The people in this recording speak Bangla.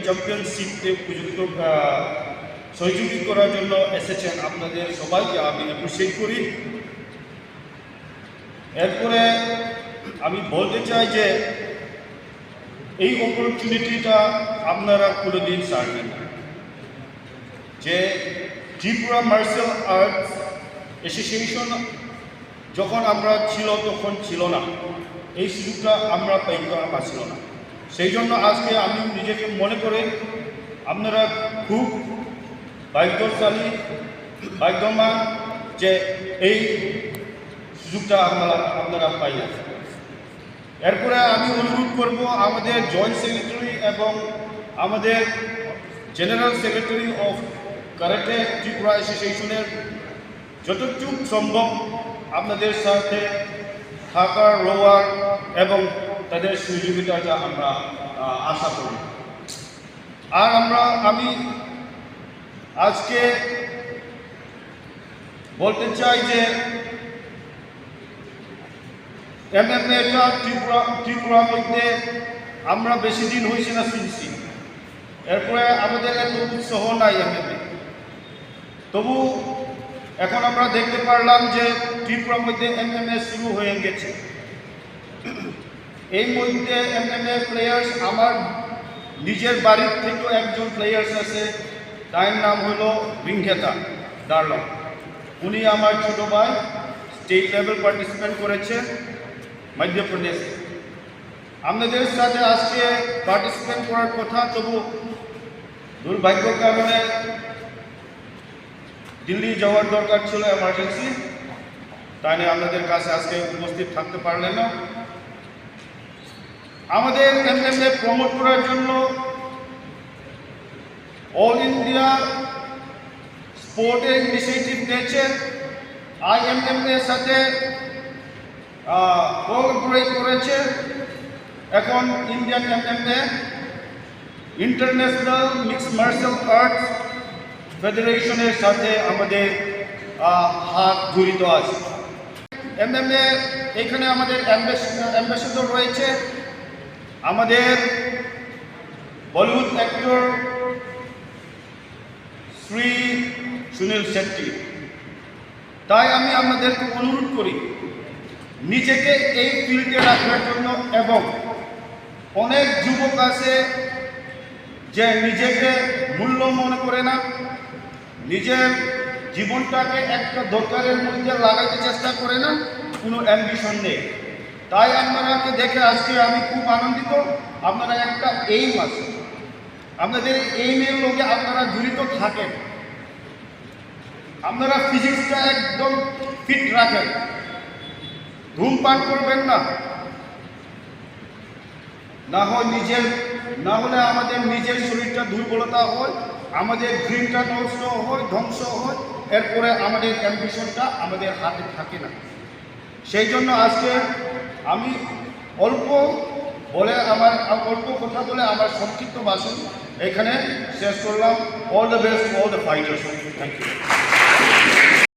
চ্যাম্পিয়নশিপে উপযুক্ত সহযোগী করার জন্য এসেছেন। আপনাদের সবাইকে আমি অ্যাপ্রিসিয়েট করি। এরপরে আমি বলতে চাই যে এই অপরচুনিটিটা আপনারা কোনোদিন ছাড়বেন না, যে ত্রিপুরা মার্শাল আর্টস অ্যাসোসিয়েশন যখন আমরা ছিল তখন ছিল না, এই সুযোগটা আমরা পাচ্ছিল না। সেই জন্য আজকে আমি নিজেকে মনে করে আপনারা খুব ভাগ্যবান যে এই সুযোগটা আপনারা পাইলেন। এরপরে আমি অনুরোধ করব আমাদের জয়েন্ট সেক্রেটারি এবং আমাদের general secretary of karate Tripura অ্যাসোসিয়েশনের যতটুকু সম্ভব আপনাদের সাথে থাকার রোয়ার এবং তাদের সহযোগিতাটা আমরা আশা করি। আর আমি আজকে বলতে চাই যে এমএমএটা ত্রিপুরার মধ্যে আমরা বেশি দিন হয়েছে না শুনছি, এরপরে আমাদের এত উৎসাহ নাই এমএমএ। তবু এখন আমরা দেখতে পারলাম যে ত্রিপুরার মধ্যে এমএমএ শুরু হয়ে গেছে। এই মধ্যে এমএমএ প্লেয়ার্স আমার নিজের বাড়ির থেকেও একজন প্লেয়ার্স আছে, তার নাম হলো রিংখেতা দার্লং। উনি আমার ছোট ভাই, স্টেট লেভেল পার্টিসিপেট করেছে মধ্যপ্রদেশে। আপনাদের সাথে আজকে পার্টিসিপেট করার কথা, তবু দুর্ভাগ্য কারণে দিল্লি যাওয়ার দরকার ছিল এমার্জেন্সি, তাই নিয়ে আপনাদের কাছে আজকে উপস্থিত থাকতে পারলেন না। আমাদের এমএমএ প্রমোট করার জন্য অল ইন্ডিয়া স্পোর্টের ইনিশিয়েটিভ নিয়েছে, আইএমএমএ সাথে কোঅপারেট করেছে। এখন Indian MMA international mixed martial arts ফেডারেশনের সাথে আমাদের হাত জড়িত আছে। এমএমএ এখানে আমাদের অ্যাম্বাসেডর রয়েছে আমাদের বলিউড অ্যাক্টর শ্রী সুনীল শেট্টি। তাই আমি আপনাদেরকে অনুরোধ করি নিজেকে এই ফিল্ডে রাখার জন্য। এবং অনেক যুবক আছে যে নিজেকে মূল্য মনে করে না, নিজের জীবনটাকে একটা দরকারের মধ্যে লাগাইতে চেষ্টা করে না, কোনো অ্যাম্বিশন নেই। তাই আপনারাকে দেখে আজকে আমি খুব আনন্দিত। আপনারা একটা এইম আছে, আপনাদের এইমের লোকে আপনারা জড়িত থাকেন, আপনারা ফিজিক্সটা একদম ফিট রাখেন, ধূমপান করবেন না, না হলে আমাদের নিজের শরীরটা দুর্বলতা হয়, আমাদের ড্রিমটা নষ্ট হয়, ধ্বংস হয়, এরপরে আমাদের অ্যাম্বিশনটা আমাদের হাতে থাকে না। সেই জন্য আজকে আমি অল্প কথা বলে আমার সংক্ষিপ্ত ভাষণ এখানে শেষ করলাম। All the best, all the fighters. Thank you.